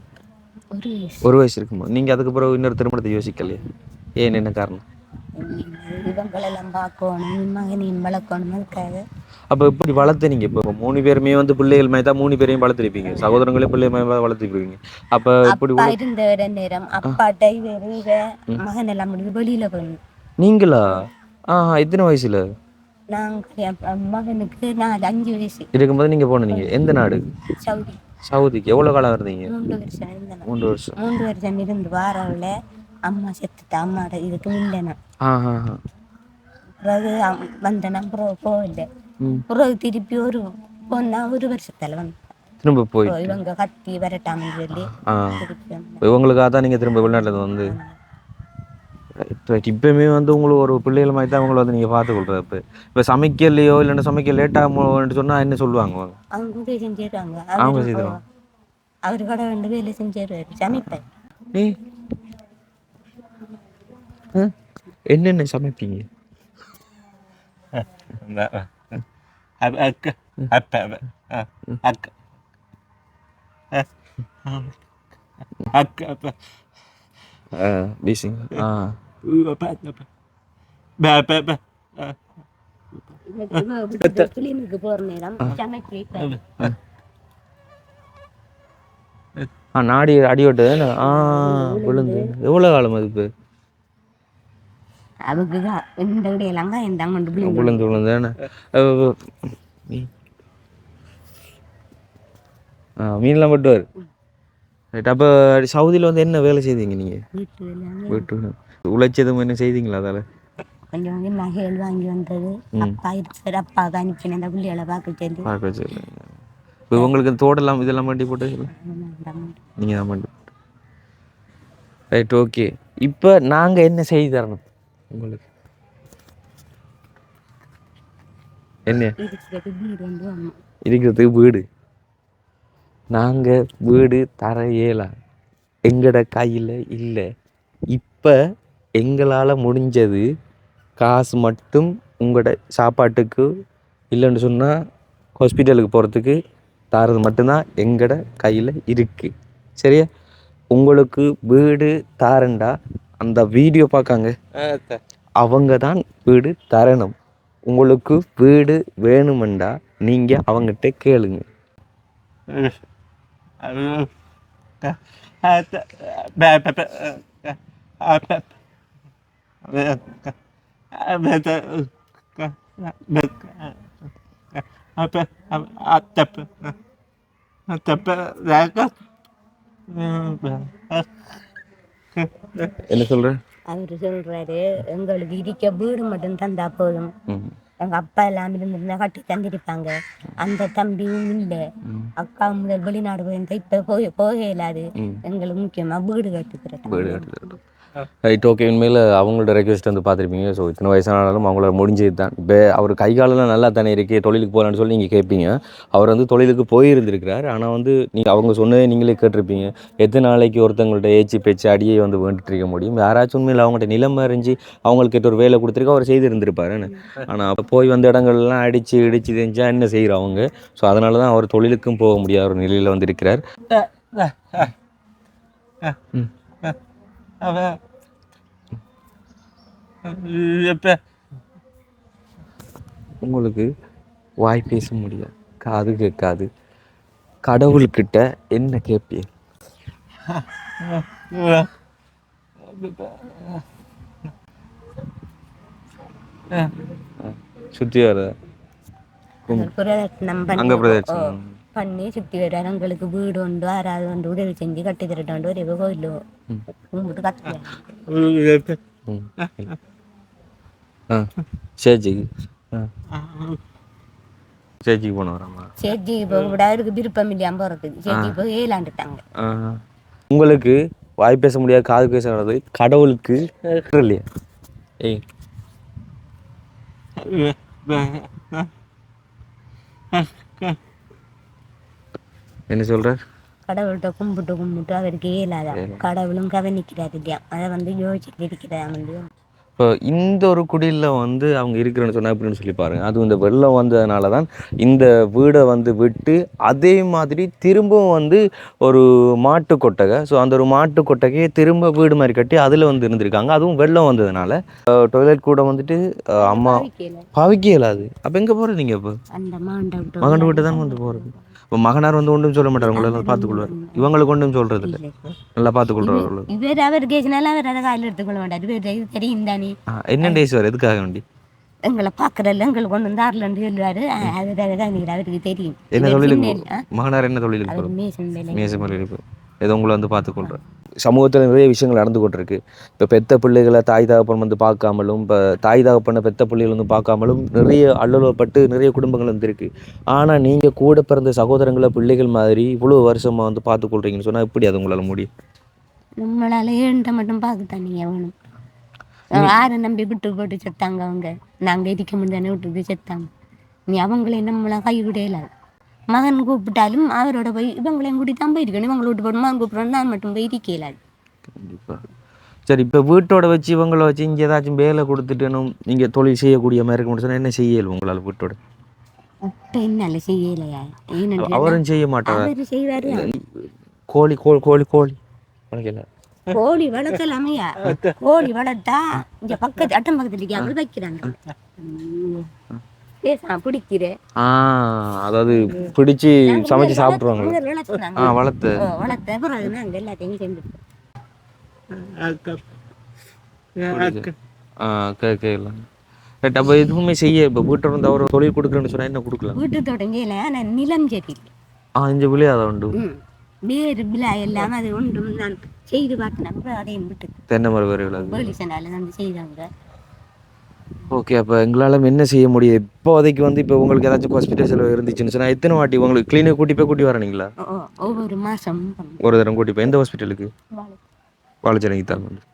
ஒரு வயசு இருக்கும்போது. நீங்கள் அதுக்கு பிறகு இன்னொரு திருமணத்தை யோசிக்கலையே? ஏன், என்ன காரணம்? இவங்களெல்லாம் பார்க்கணும், மகனையும் வளர்க்கணும் இருக்காது. அப்போ இப்படி வளர்த்து நீங்கள் இப்போ 3 பேருமே வந்து பிள்ளைகள் மாதிரி தான் 3 பேரையும் வளர்த்துருப்பீங்க, சகோதரங்களே பிள்ளை மாதிரி வளர்த்துருப்பீங்க. அப்போ இப்படி இருந்த நேரம் அப்பாட்ட மகன் எல்லாம் முடிவு வெளியில போகணும். நீங்களா? எத்தனை வயசுல? நாங்கள் மகனுக்கு 5 வயசு இருக்கும்போது நீங்கள் போனீங்க. எந்த நாடு? சவுதி. சவுதிக்கு எவ்வளோ காலம் இருந்தீங்க? 3 வருஷம் இருந்தேன். 3 வருஷம். 3 வருஷம் இருந்து வாரவில் அம்மா செத்துட்டா. அம்மாட இதுக்கு இல்லைனா பிறகு வந்தேன்னா பிறகு போகல. பிறகு திருப்பி ஒரு பொண்ணா 1 வருஷத்துல வந்து திரும்ப போய் இவங்க கத்தி வரட்டாமன்னு சொல்லி இவங்களுக்காக தான் நீங்கள் திரும்ப வெளிநாட்டில் வந்து இப்பவுமே வந்து உங்களுக்கு ஒரு பிள்ளைகள் மாதிரி தான் அவங்கள வந்து நீங்கள் பார்த்துக்கொள்றது. இப்போ சமைக்கலையோ இல்லைன்னா சமைக்க லேட்டாகும்னு சொன்னால் என்ன சொல்லுவாங்க? அவங்க உதவி செஞ்சிடுவாங்க. அவங்க செய்திருவாங்க. அவர் கடை ரெண்டு வேலை செஞ்சிடுவாரு. சமைப்பேன். என்னென்ன சமைப்பீங்க? போற நேரம் சமைப்பேன். நாடி அடியோட்டு விழுந்து எவ்வளோ காலம் அது? இப்போ அதுக்கு இந்த இடையெல்லாம் கொண்டு விழுந்து விழுந்து மீன்லாம் பட்டுவார். ரைட். அப்போ சவுதியில் வந்து என்ன வேலை செய்தீங்க நீங்கள்? வீட்டு உழைச்சதும் என்ன செய்தீங்களா? அதால் கொஞ்சம் கொஞ்சம் நகைகள் வாங்கி வந்தது. அப்பா இருக்கிற அப்பாவுக்கு அனுப்பினேன் அந்த பிள்ளைகளை பார்க்க சொல்லி. இப்போ உங்களுக்கு தோடெல்லாம் இதெல்லாம் வண்டி போட்டு நீங்கள் தான் வண்டி போட்டு. ரைட். ஓகே. இப்போ நாங்கள் என்ன செய்து தரணும் உங்களுக்கு? என்ன இருக்கிறதுக்கு வீடு? நாங்கள் வீடு தர இயலா, எங்களோட கையில் இல்லை. இப்போ எங்களால் முடிஞ்சது காசு மட்டும் உங்களோட சாப்பாட்டுக்கு இல்லைன்னு சொன்னால் ஹாஸ்பிட்டலுக்கு போகிறதுக்கு தரது மட்டும்தான் எங்களோட கையில் இருக்குது. சரியா? உங்களுக்கு வீடு தாரண்டா அந்த வீடியோ பார்க்காங்க, அவங்க தான் வீடு தரணும். உங்களுக்கு வீடு வேணுமெண்டா நீங்கள் அவங்ககிட்ட கேளுங்க. என்ன சொல்ற? அவரு சொல்றாரு, எங்களுக்கு இருக்க வீடு மட்டும் தந்தா போதும். எங்க அப்பா எல்லாம் இருந்திருந்தா கட்டி தந்திருப்பாங்க. அந்த தம்பியும் இல்லை. அக்கா முதல் வெளிநாடு போயிருந்தா இப்ப போக இயலாது. எங்களுக்கு முக்கியமா வீடு கட்டுக்கிறோம். ரைட். ஓகே. உண்மையில் அவங்களோட ரெக்வெஸ்ட் வந்து பார்த்துருப்பீங்க. ஸோ இத்தனை வயசானாலும் அவங்களோட முடிஞ்சது தான். இப்போ அவர் கை காலெல்லாம் நல்லா தானே இருக்கே, தொழிலுக்கு போகலான்னு சொல்லி நீங்கள் கேட்பீங்க. அவர் வந்து தொழிலுக்கு போயிருந்திருக்கிறார். ஆனால் வந்து நீங்கள் அவங்க சொன்னதே நீங்களே கேட்டிருப்பீங்க. எத்தனை நாளைக்கு ஒருத்தவங்கள்ட்ட ஏச்சி பேச்சு அடியே வந்து வேண்டிட்டு இருக்க முடியும்? யாராச்சும் உண்மையில் அவங்கள்ட்ட நிலம் அறிஞ்சு அவங்களுக்கு ஒரு வேலை கொடுத்துருக்க அவர் செய்திருந்திருப்பாருன்னு. ஆனால் அப்போ போய் வந்த இடங்கள்லாம் அடித்து இடித்து தெரிஞ்சால் என்ன செய்கிறவங்க? ஸோ அதனால தான் அவர் தொழிலுக்கும் போக முடியாத ஒரு நிலையில் வந்து இருக்கிறார். உங்களுக்கு வாய் பேச முடியாது, காது கேட்காது. கடவுள்கிட்ட என்ன கேட்பீங்க? சுற்றி வர பிரதட்சணம் அங்கே பண்ணி பிரதட்சணம் பண்ணி சுற்றி வருவார். எங்களுக்கு வீடு உண்டு யாராவது வந்து உதவி செஞ்சு கட்டி தரட்டு ஒரு கோயில் கும்பிட்டு கட்டுவார். ஆ சேச்சிக்கு சேச்சிக்கு போன வராமா? சேச்சிக்கு போக விட அவருக்கு விருப்பம் இல்லையாம போகிறதுக்கு. சேச்சிக்கு போய் ஏலாண்டுட்டாங்க. உங்களுக்கு வாய் பேச முடியாது காது பேச நடந்தது கடவுளுக்கு இல்லையா? ஏய் என்ன சொல்ற? கடவுள்கிட்ட கும்பிட்டு அவருக்கு இயலாதான். கடவுளும் கவனிக்கிறாரு இல்லையா, அதை வந்து யோசிச்சுட்டு இருக்கிறாங்க. இப்போ இந்த ஒரு குடியில் வந்து அவங்க இருக்கிறேன்னு சொன்னால் எப்படின்னு சொல்லி பாருங்க. அதுவும் இந்த வெள்ளம் வந்ததுனால தான் இந்த வீடை வந்து விட்டு அதே மாதிரி திரும்பவும் வந்து ஒரு மாட்டு கொட்டகை, ஸோ அந்த ஒரு மாட்டு கொட்டகையை திரும்ப வீடு மாதிரி கட்டி அதில் வந்து இருந்திருக்காங்க. அதுவும் வெள்ளம் வந்ததுனால டாய்லெட் கூட வந்துட்டு அம்மா பாவிக்க இயலாது. அப்போ எங்கே போகிறது நீங்கள்? இப்போ மகன் வீட்டு தான் வந்து போகிறது. இப்போ மகனார் வந்து ஒன்றும் சொல்ல மாட்டார், உங்களை எல்லாம் பார்த்துக்கொள்வார். இவங்களுக்கு ஒன்றும் சொல்கிறது இல்லை, நல்லா பார்த்துக்கொள்றாரு. இவர் அவர் கேஸ்னால அவர் அதை காயில் எடுத்துக்கொள்ள மாட்டார். இவர் தெரியும் தானே என்ன டேஸ் வர எதுக்காக வேண்டி எங்களை பார்க்குறல்ல எங்களுக்கு கொண்டு வந்து ஆர்லன்னு சொல்லுவார். அவருக்கு தெரியும். என்ன தொழில் மகனார் என்ன தொழில் மேசம் இருப்பு ஏதோ உங்களை வந்து பார்த்துக்கொள்கிறேன். சமூகத்தில் நிறைய விஷயங்கள் நடந்து கொண்டிருக்கு. இப்போ பெத்த பிள்ளைகளை தாய் தகப்பன் வந்து பார்க்காமலும், இப்போ தாய் தகப்பனை பெத்த பிள்ளைகள் வந்து பார்க்காமலும் நிறைய அல்லலுவப்பட்டு நிறைய குடும்பங்கள் வந்துருக்கு. ஆனால் நீங்கள் கூட பிறந்த சகோதரங்களை பிள்ளைகள் மாதிரி இவ்வளோ வருஷமாக வந்து பார்த்துக்கொள்றீங்கன்னு சொன்னால் எப்படி அது உங்களால் முடியும்? நம்மளால ஏன்ட்ட மட்டும் பார்க்கத்தானே வேணும். யாரை நம்பி விட்டு போட்டு செத்தாங்க அவங்க. நாங்கள் இருக்க முடியாதுன்னு விட்டுட்டு செத்தாங்க. நீ அவங்களே நம்மளை கைவிடையில மகன் கூப்பிட்டாலும் அவரோட போய் இவங்களையும் கூட்டி தான் போயிருக்கணும். இவங்களை விட்டு போட்டு மகன் கூப்பிடணும், நான் மட்டும் போய் இருக்கலாது. கண்டிப்பாக. சரி, இப்போ வீட்டோட வச்சு இவங்களை வச்சு இங்கே ஏதாச்சும் வேலை கொடுத்துட்டேனும் நீங்கள் தொழில் செய்யக்கூடிய மாதிரி இருக்க முடியும் சொன்னால் என்ன செய்யல உங்களால் வீட்டோட? இப்போ என்னால செய்யலையா? அவரும் செய்ய மாட்டார். அவர் செய்வார். கோழி கோழி கோழி கோழி வளர்க்கல. கோழி வளர்க்கலாமையா? கோழி வளர்த்தா இங்க பக்கத்து அட்டம் பக்கத்துல அவங்க வைக்கிறாங்க. பிடிக்கிறேன். அதாவது பிடிச்சி சமைச்சு சாப்பிடுவாங்க. வளர்த்து பிறகு நாங்கள் எல்லாத்தையும் சேர்ந்து கேட்கலாம். அப்போ எதுவுமே செய்ய இப்போ வீட்டை வந்து அவர் தொழில் கொடுக்குறேன்னு சொன்னால் என்ன கொடுக்கலாம்? வீட்டு தொடங்கல. ஆனால் நிலம் சரி இங்கே விளையாத உண்டு வேறு விழா எல்லாம் அது உண்டு. நான் செய்து பார்த்தேன். அதையும் விட்டு தென்னை மரம் வேறு போலீஸனால வந்து செய்தாங்க. ஓகே, அப்போ எங்களால் என்ன செய்ய முடியும்? இப்போதைக்கு வந்து இப்போ உங்களுக்கு ஏதாச்சும் ஹாஸ்பிட்டல் செலவு இருந்துச்சுன்னு சொன்னால் எத்தனை வாட்டி உங்களுக்கு கிளினிக் கூட்டி வரீங்களா? ஒவ்வொரு மாதம் ஒரு தரம் கூட்டி போய் எந்த ஹாஸ்பிட்டலுக்கு? வாழைச்சேனைக்கு தான் வந்து.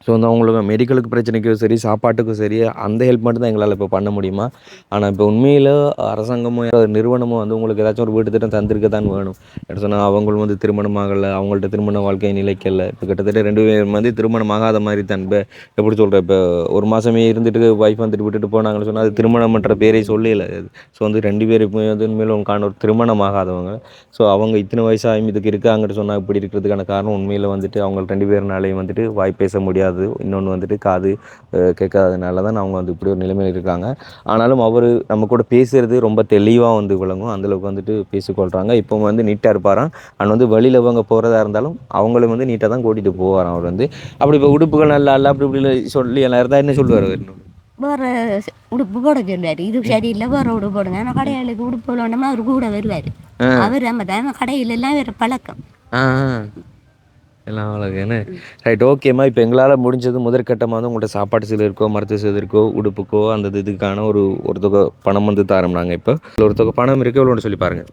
ஸோ வந்து அவங்களுக்கு மெடிக்கலுக்கு பிரச்சனைக்கும் சரி சாப்பாட்டுக்கும் சரி அந்த ஹெல்ப் மட்டும் தான் எங்களால் இப்போ பண்ண முடியுமா? ஆனால் இப்போ உண்மையில் அரசாங்கமோ நிறுவனமோ வந்து உங்களுக்கு ஏதாச்சும் ஒரு வீட்டு திட்டம் தந்திருக்க தான் வேணும். எப்படி சொன்னால் அவங்களும் வந்து திருமணம் ஆகலை, அவங்கள்ட்ட திருமண வாழ்க்கை நிலைக்கல. இப்போ கிட்டத்தட்ட 2 பேர் வந்து திருமணம் ஆகாத மாதிரி தான். இப்போ எப்படி சொல்கிறேன், இப்போ ஒரு மாதமே இருந்துட்டு ஒய்ஃப் வந்துட்டு விட்டுட்டு போனாங்கன்னு சொன்னால் அது திருமணம்ன்ற பேரே சொல்லலை. ஸோ வந்து 2 பேருக்குமே வந்து உண்மையில் உங்களுக்கான ஒரு திருமணம் ஆகாதவங்க. ஸோ அவங்க இத்தனை வயசாக இதுக்கு இருக்காங்கன்னு சொன்னால் இப்படி இருக்கிறதுக்கான காரணம் உண்மையில் வந்துட்டு அவங்க 2 பேர்னாலையும் வந்துட்டு வாய் பேச முடியாது. இன்னொன்று வந்துட்டு காது கேட்காததுனால தான் அவங்க வந்து இப்படி ஒரு நிலைமையில் இருக்காங்க. ஆனாலும் அவர் நம்ம கூட பேசுகிறது ரொம்ப தெளிவாக வந்து விளங்கும். அந்தளவுக்கு வந்துட்டு பேசிக்கொள்கிறாங்க. இப்போ வந்து நீட்டாக இருப்பாராம். அண்ட் வந்து வெளியில் அவங்க போகிறதா இருந்தாலும் அவங்களும் வந்து நீட்டாக தான் கூட்டிகிட்டு போவாராம். அவர் வந்து அப்படி இப்போ உடுப்புகள் நல்லா இல்லை அப்படி இப்படி சொல்லி எல்லாம் இருந்தால் என்ன சொல்லுவார்? வேறு உடுப்பு போட சொல்லுவார். இது சரியில்லை வேறு உடுப்பு போடுங்க. ஆனால் கடையாளுக்கு உடுப்பு போடணுமா அவர் கூட வருவார். அவர் நம்ம தான் கடையிலெல்லாம் வேறு பழக்கம் எல்லாம் அழகுன்னு ரைட். ஓகேம்மா, இப்போ எங்களால் முடிஞ்சது முதற்கட்டமாக வந்து உங்கள்கிட்ட சாப்பாட்டு செலவு இருக்கோ மருத்துவ செலவு இருக்கோ உடுப்புக்கோ அந்த இதுக்கான ஒரு தொகை பணம் வந்து தரோம். நாங்கள் இப்போ ஒரு தொகை பணம் இருக்கு எவ்வளோன்னு சொல்லி பாருங்கள்.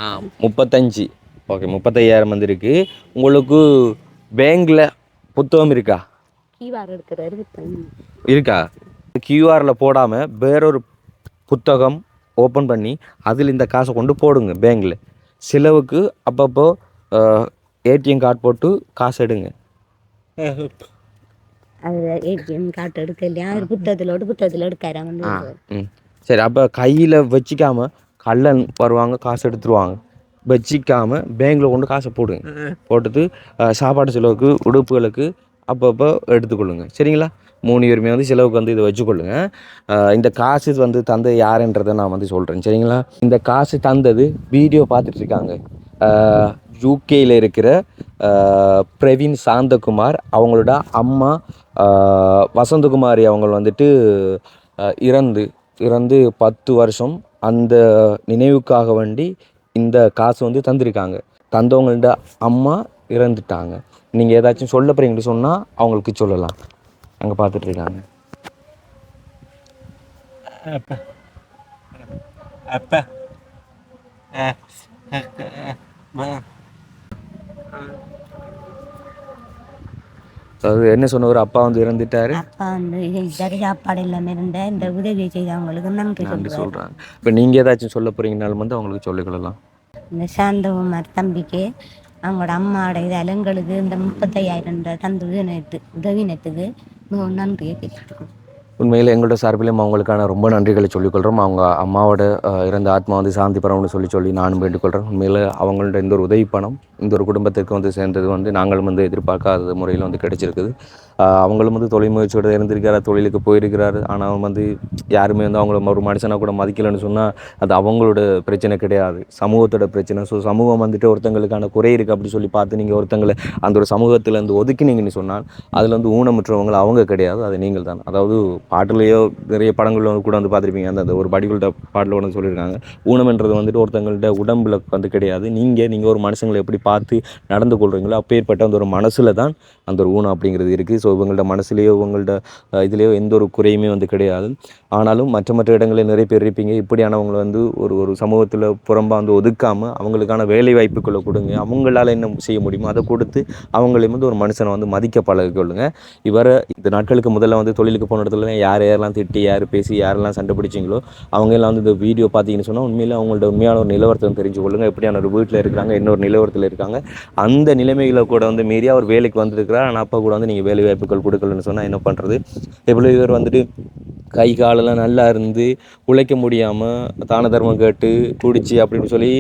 ஆ 35. ஓகே, 35,000 வந்து இருக்கு. உங்களுக்கு பேங்கில் புத்தகம் இருக்கா? இருக்கா? கியூஆரில் போடாமல் வேறொரு புத்தகம் ஓப்பன் பண்ணி அதில் இந்த காசை கொண்டு போடுங்க பேங்கில். செலவுக்கு அப்பப்போ ஏடிஎம் கார்டு போட்டு காசு எடுங்க. ஏடிஎம் கார்டு எடுக்கலையா? புத்தகத்தில் எடுக்கிறாங்க. சரி, அப்போ கையில் வச்சிக்காம கள்ளன் வருவாங்க காசு எடுத்துருவாங்க. வச்சிக்காமல் பேங்கில் கொண்டு காசை போடுங்க. போட்டுட்டு சாப்பாட்டு செலவுக்கு உடுப்புகளுக்கு அப்பப்போ எடுத்துக்கொள்ளுங்க. சரிங்களா? 3 பேருமே வந்து செலவுக்கு வந்து இதை வச்சுக்கொள்ளுங்க. இந்த காசு வந்து தந்தது யாருன்றதை நான் வந்து சொல்கிறேன், சரிங்களா? இந்த காசு தந்தது வீடியோ பார்த்துட்டு இருக்காங்க யூகேயில் இருக்கிற பிரவீன் சாந்தகுமார் அவங்களோட அம்மா வசந்தகுமாரி அவங்க வந்துட்டு இறந்து 10 வருஷம். அந்த நினைவுக்காக வேண்டி இந்த காசு வந்து தந்திருக்காங்க. தந்தவங்கள்ட அம்மா இறந்துட்டாங்க. நீங்கள் ஏதாச்சும் சொல்ல போறீங்கன்னு சொன்னால் அவங்களுக்கு சொல்லலாம். அங்கே பார்த்துட்ருக்காங்க. apa apa அதாவது என்ன சொன்னவர், அப்பா வந்து இறந்துட்டாரு, அப்பா வந்து சரி சாப்பாடு இல்லாமல் இருந்த இந்த உதவி செய்தவங்களுக்கு நன்றி நன்றி சொல்லுவார். சொல்கிறாங்க. இப்போ நீங்கள் ஏதாச்சும் சொல்ல போகிறீங்கனாலும் வந்து அவங்களுக்கு சொல்லிக்கொள்ளலாம். இந்த சாந்தகுமார் தம்பிக்கு அவங்களோட அம்மாவோட இது அலங்களுக்கு இந்த 35,000 தந்து உதவினத்துக்கு மிகவும் நன்றியை கேட்டுருக்கோம். உண்மையில் எங்களோட சார்பிலும் அவங்களுக்கான ரொம்ப நன்றிகளை சொல்லிக்கொள்கிறோம். அவங்க அம்மாவோட இறந்த ஆத்மா வந்து சாந்தி பெறணும்னு சொல்லி நானும் வேண்டிக்கொள்கிறேன். உண்மையில் அவங்களோட இந்த ஒரு உதவி பணம் இந்த ஒரு குடும்பத்திற்கு வந்து சேர்ந்தது வந்து நாங்களும் வந்து எதிர்பார்க்காத முறையில் வந்து கிடைச்சிருக்குது. அவங்களும் வந்து தொழில் முயற்சியோடு இருந்திருக்கிறார், தொழிலுக்கு போயிருக்கிறாரு. ஆனால் அவங்க வந்து யாருமே வந்து அவங்கள ஒரு மனுஷனாக கூட மதிக்கலைன்னு சொன்னால் அது அவங்களோட பிரச்சனை கிடையாது, சமூகத்தோட பிரச்சனை. ஸோ சமூகம் வந்துட்டு ஒருத்தங்களுக்கான குறை இருக்குது அப்படி சொல்லி பார்த்து நீங்கள் ஒருத்தங்களை அந்த ஒரு சமூகத்திலேருந்து ஒதுக்கினீங்கன்னு சொன்னால் அதில் வந்து ஊனமுற்றவங்க அவங்க கிடையாது, அது நீங்கள் தான். அதாவது பாட்டுலேயோ நிறைய படங்களில் கூட வந்து பார்த்துருப்பீங்க, அந்த ஒரு பாடிகள்கிட்ட பாட்டில் ஒன்று சொல்லியிருக்காங்க, ஊனம்ன்றது வந்துட்டு ஒருத்தங்கள்ட்ட உடம்புல வந்து கிடையாது, நீங்கள் ஒரு மனுஷங்களை எப்படி பார்த்து நடந்து கொள்கிறீங்களோ அப்பேற்பட்ட அந்த ஒரு மனசில் தான் அந்த ஒரு ஊனம் அப்படிங்கிறது இருக்குது. ஸோ இவங்கள்ட்ட மனசுலேயோ இவங்கள்ட்ட இதுலேயோ எந்த ஒரு குறையுமே வந்து கிடையாது. ஆனாலும் மற்ற இடங்களில் நிறைய பேர் இருப்பீங்க, இப்படியானவங்களை வந்து ஒரு சமூகத்தில் புறம்பா வந்து ஒதுக்காமல் அவங்களுக்கான வேலை வாய்ப்புகளை கொடுங்க. அவங்களால என்ன செய்ய முடியுமோ அதை கொடுத்து அவங்களையும் வந்து ஒரு மனுஷனை வந்து மதிக்க பழகிக்கொள்ளுங்க. இவரை இந்த நாட்களுக்கு முதல்ல வந்து தொழிலுக்கு போன இடத்துல யாரெல்லாம் திட்டி யார் பேசி யாரெல்லாம் சண்டை பிடிச்சிங்களோ அவங்க எல்லாம் வந்து இந்த வீடியோ பார்த்தீங்கன்னு சொன்னால் உண்மையில் அவங்களோட உண்மையான ஒரு நிலவரத்தை தெரிஞ்சு கொள்ளுங்க. எப்படியான ஒரு வீட்டில் இருக்கிறாங்க, இன்னொரு நிலவரத்தில் இருக்காங்க, அந்த நிலைமைகளை கூட வந்து மீறி அவர் வேலைக்கு வந்திருக்கிறார். ஆனால் அப்போ கூட வந்து நீங்கள் வேலை வாய்ப்புகள் கொடுக்கலன்னு சொன்னால் என்ன பண்ணுறது? எவ்வளோ இவர் வந்துட்டு கை காலெல்லாம் நல்லா இருந்து உழைக்க முடியாமல் தான தர்மம் கேட்டு குடிச்சு அப்படின்னு சொல்லி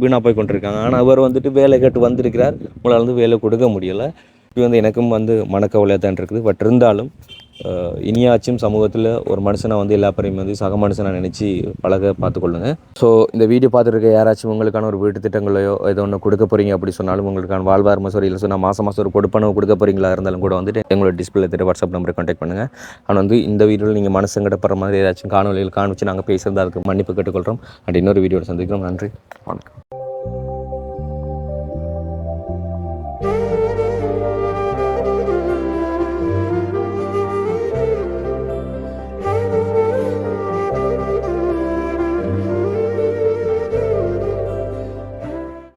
வீணாக போய் கொண்டிருக்காங்க. ஆனால் அவர் வந்துட்டு வேலை கேட்டு வந்திருக்கிறார், உங்களால் வந்து வேலை கொடுக்க முடியலை. இது வந்து எனக்கும் வந்து மனக்கவலையாக தான் இருக்குது. பட் இருந்தாலும் இனியாச்சும் சமூகத்தில் ஒரு மனுஷனை வந்து எல்லா பேரையும் வந்து சக மனுஷனை நினச்சி பழக பார்த்துக்கொள்ளுங்க. ஸோ இந்த வீடியோ பார்த்துருக்க யாராச்சும் உங்களுக்கான ஒரு வீட்டு திட்டங்களையோ ஏதோ ஒன்று கொடுக்க போகிறீங்க அப்படி சொன்னாலும், உங்களுக்கான வாழ்வாதார மசோரி இல்லை சொன்னால் மாதம் ஒரு கொடுப்பனவு கொடுக்க போகிறீங்களா இருந்தாலும் கூட வந்துட்டு எங்களோட டிஸ்பிளே தெரியும் வாட்ஸ்அப் நம்பரை கான்டாக்ட் பண்ணுங்கள். ஆனால் வந்து இந்த வீடியோவில் நீங்கள் மனசங்கடப்படுற மாதிரி ஏதாச்சும் காணொலியில் காணிச்சு நாங்கள் பேசுகிறது அதுக்கு மன்னிப்பு கேட்டுக்கொள்கிறோம். அண்ட் இன்னொரு வீடியோவில் சந்திக்கிறோம். நன்றி, வணக்கம்.